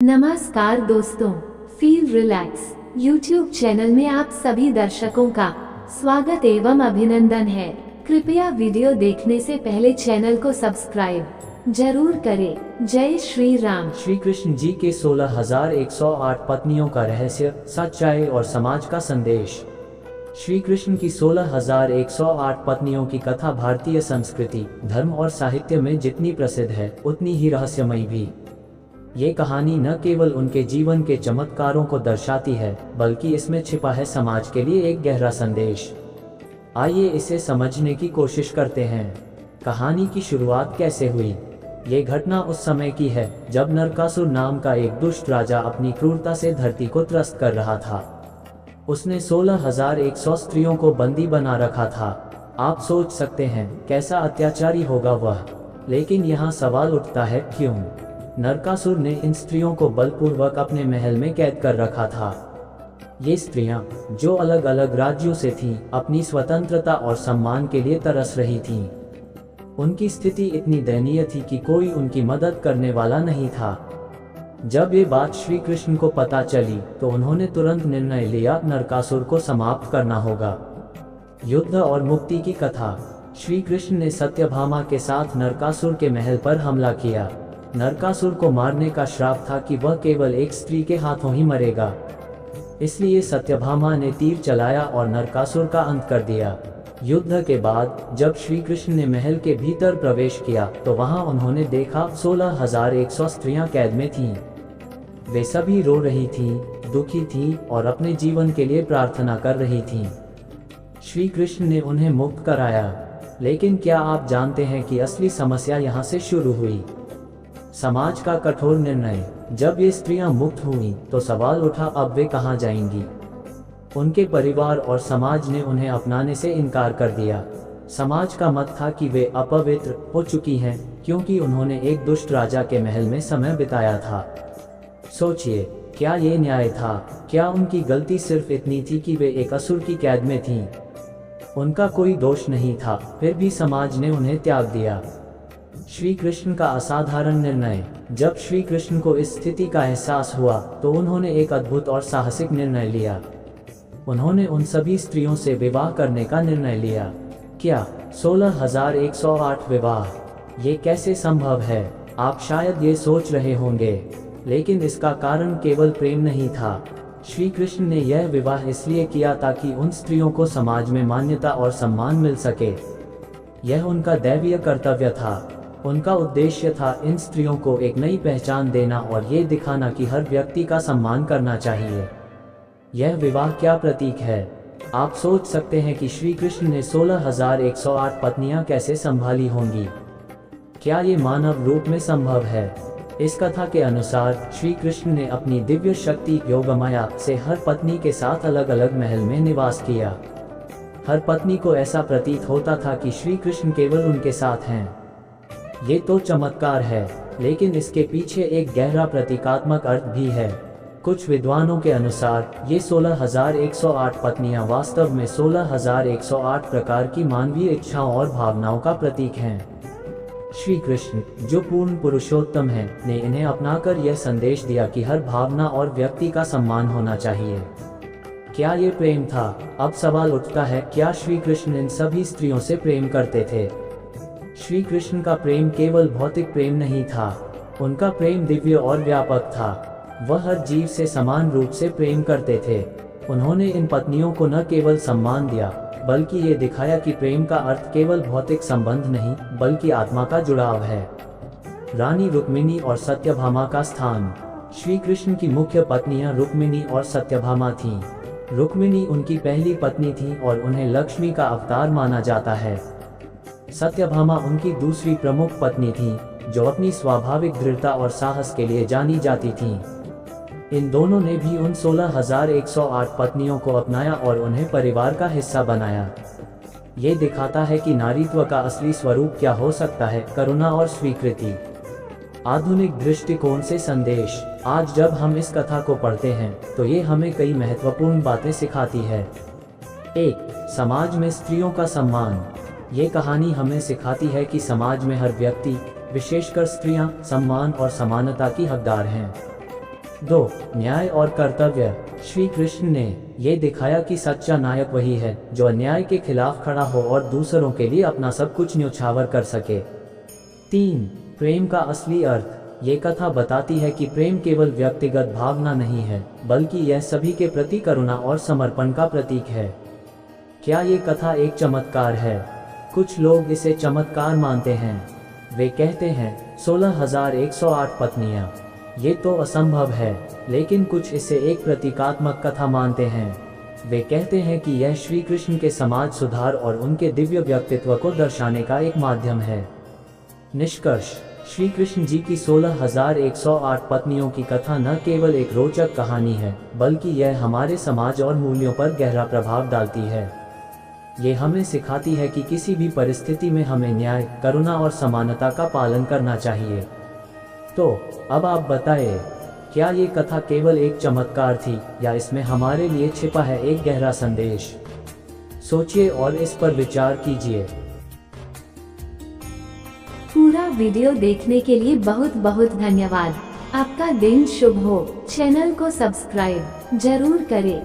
नमस्कार दोस्तों, feel relax YouTube channel में आप सभी दर्शकों का स्वागत एवं अभिनंदन है। कृपया वीडियो देखने से पहले चैनल को सब्सक्राइब जरूर करें। जय श्री राम। श्री कृष्ण जी के 16,108 पत्नियों का रहस्य, सच्चाई और समाज का संदेश। श्री कृष्ण की 16,108 पत्नियों की कथा भारतीय संस्कृति, धर्म और साहित्य में जितनी प्रसिद्ध है, उतनी ही रहस्यमयी भी। ये कहानी न केवल उनके जीवन के चमत्कारों को दर्शाती है, बल्कि इसमें छिपा है समाज के लिए एक गहरा संदेश। आइए इसे समझने की कोशिश करते हैं। कहानी की शुरुआत कैसे हुई? ये घटना उस समय की है जब नरकासुर नाम का एक दुष्ट राजा अपनी क्रूरता से धरती को त्रस्त कर रहा था। उसने 16,100 स्त्रियों को बंदी बना रखा था। आप सोच सकते हैं कैसा अत्याचारी होगा वह। लेकिन यहाँ सवाल उठता है, क्यों? नरकासुर ने इन स्त्रियों को बलपूर्वक अपने महल में कैद कर रखा था। ये स्त्रियां, जो अलग अलग राज्यों से थीं, अपनी स्वतंत्रता और सम्मान के लिए तरस रही थीं। उनकी स्थिति इतनी दयनीय थी कि कोई उनकी मदद करने वाला नहीं था। जब ये बात श्री कृष्ण को पता चली तो उन्होंने तुरंत निर्णय लिया, नरकासुर को समाप्त करना होगा। युद्ध और मुक्ति की कथा। श्री कृष्ण ने सत्यभामा के साथ नरकासुर के महल पर हमला किया। नरकासुर को मारने का श्राप था कि वह केवल एक स्त्री के हाथों ही मरेगा। इसलिए सत्यभामा ने तीर चलाया और नरकासुर का अंत कर दिया। युद्ध के बाद जब श्री कृष्ण ने महल के भीतर प्रवेश किया तो वहां उन्होंने देखा 16,100 स्त्रियां कैद में थीं। वे सभी रो रही थीं, दुखी थीं और अपने जीवन के लिए प्रार्थना कर रही थीं। श्री कृष्ण ने उन्हें मुक्त कराया। लेकिन क्या आप जानते हैं कि असली समस्या यहाँ से शुरू हुई? समाज का कठोर निर्णय। जब ये स्त्रियां मुक्त हुईं तो सवाल उठा, अब वे कहां जाएंगी? उनके परिवार और समाज ने उन्हें अपनाने से इनकार कर दिया। समाज का मत था कि वे अपवित्र हो चुकी हैं, क्योंकि उन्होंने एक दुष्ट राजा के महल में समय बिताया था। सोचिए, क्या ये न्याय था? क्या उनकी गलती सिर्फ इतनी थी कि वे एक असुर की कैद में थीं? उनका कोई दोष नहीं था, फिर भी समाज ने उन्हें त्याग दिया। श्री कृष्ण का असाधारण निर्णय। जब श्री कृष्ण को इस स्थिति का एहसास हुआ तो उन्होंने एक अद्भुत और साहसिक निर्णय लिया। उन्होंने उन सभी स्त्रियों से विवाह करने का निर्णय लिया। क्या 16,108 विवाह? ये कैसे संभव है? आप शायद ये सोच रहे होंगे, लेकिन इसका कारण केवल प्रेम नहीं था। श्री कृष्ण ने यह विवाह इसलिए किया ताकि उन स्त्रियों को समाज में मान्यता और सम्मान मिल सके। यह उनका दैवीय कर्तव्य था। उनका उद्देश्य था इन स्त्रियों को एक नई पहचान देना और ये दिखाना कि हर व्यक्ति का सम्मान करना चाहिए। यह विवाह क्या प्रतीक है? आप सोच सकते हैं कि श्री कृष्ण ने 16,108 पत्नियां कैसे संभाली होंगी। क्या ये मानव रूप में संभव है? इस कथा के अनुसार श्री कृष्ण ने अपनी दिव्य शक्ति योगमाया से हर पत्नी के साथ अलग अलग महल में निवास किया। हर पत्नी को ऐसा प्रतीत होता था कि श्री कृष्ण केवल उनके साथ हैं। ये तो चमत्कार है, लेकिन इसके पीछे एक गहरा प्रतीकात्मक अर्थ भी है। कुछ विद्वानों के अनुसार ये 16,108 पत्नियां वास्तव में 16,108 प्रकार की मानवीय इच्छाओं और भावनाओं का प्रतीक हैं। श्री कृष्ण, जो पूर्ण पुरुषोत्तम हैं, ने इन्हें अपनाकर यह संदेश दिया कि हर भावना और व्यक्ति का सम्मान होना चाहिए। क्या ये प्रेम था? अब सवाल उठता है, क्या श्री कृष्ण इन सभी स्त्रियों से प्रेम करते थे? श्री कृष्ण का प्रेम केवल भौतिक प्रेम नहीं था। उनका प्रेम दिव्य और व्यापक था। वह हर जीव से समान रूप से प्रेम करते थे। उन्होंने इन पत्नियों को न केवल सम्मान दिया, बल्कि ये दिखाया कि प्रेम का अर्थ केवल भौतिक संबंध नहीं, बल्कि आत्मा का जुड़ाव है। रानी रुक्मिणी और सत्यभामा का स्थान। श्री कृष्ण की मुख्य पत्नियां रुक्मिणी और सत्यभामा थीं। रुक्मिणी उनकी पहली पत्नी थी और उन्हें लक्ष्मी का अवतार माना जाता है। सत्यभामा उनकी दूसरी प्रमुख पत्नी थी, जो अपनी स्वाभाविक दृढ़ता और साहस के लिए जानी जाती थीं। इन दोनों ने भी उन 16,108 पत्नियों को अपनाया और उन्हें परिवार का हिस्सा बनाया। ये दिखाता है कि नारीत्व का असली स्वरूप क्या हो सकता है, करुणा और स्वीकृति। आधुनिक दृष्टिकोण से संदेश। आज जब हम इस कथा को पढ़ते हैं तो ये हमें कई महत्वपूर्ण बातें सिखाती है। 1. समाज में स्त्रियों का सम्मान। ये कहानी हमें सिखाती है कि समाज में हर व्यक्ति, विशेषकर स्त्रियां, सम्मान और समानता की हकदार हैं। 2. न्याय और कर्तव्य। श्री कृष्ण ने ये दिखाया कि सच्चा नायक वही है जो अन्याय के खिलाफ खड़ा हो और दूसरों के लिए अपना सब कुछ न्यौछावर कर सके। 3. प्रेम का असली अर्थ। ये कथा बताती है कि प्रेम केवल व्यक्तिगत भावना नहीं है, बल्कि यह सभी के प्रति करुणा और समर्पण का प्रतीक है। क्या ये कथा एक चमत्कार है? कुछ लोग इसे चमत्कार मानते हैं। वे कहते हैं 16,108 पत्नियां, ये तो असंभव है। लेकिन कुछ इसे एक प्रतीकात्मक कथा मानते हैं। वे कहते हैं कि यह श्री कृष्ण के समाज सुधार और उनके दिव्य व्यक्तित्व को दर्शाने का एक माध्यम है। निष्कर्ष, श्री कृष्ण जी की 16,108 पत्नियों की कथा न केवल एक रोचक कहानी है, बल्कि यह हमारे समाज और मूल्यों पर गहरा प्रभाव डालती है। ये हमें सिखाती है कि किसी भी परिस्थिति में हमें न्याय, करुणा और समानता का पालन करना चाहिए। तो अब आप बताएं, क्या ये कथा केवल एक चमत्कार थी या इसमें हमारे लिए छिपा है एक गहरा संदेश? सोचिए और इस पर विचार कीजिए। पूरा वीडियो देखने के लिए बहुत बहुत धन्यवाद। आपका दिन शुभ हो। चैनल को सब्सक्राइब जरूर करें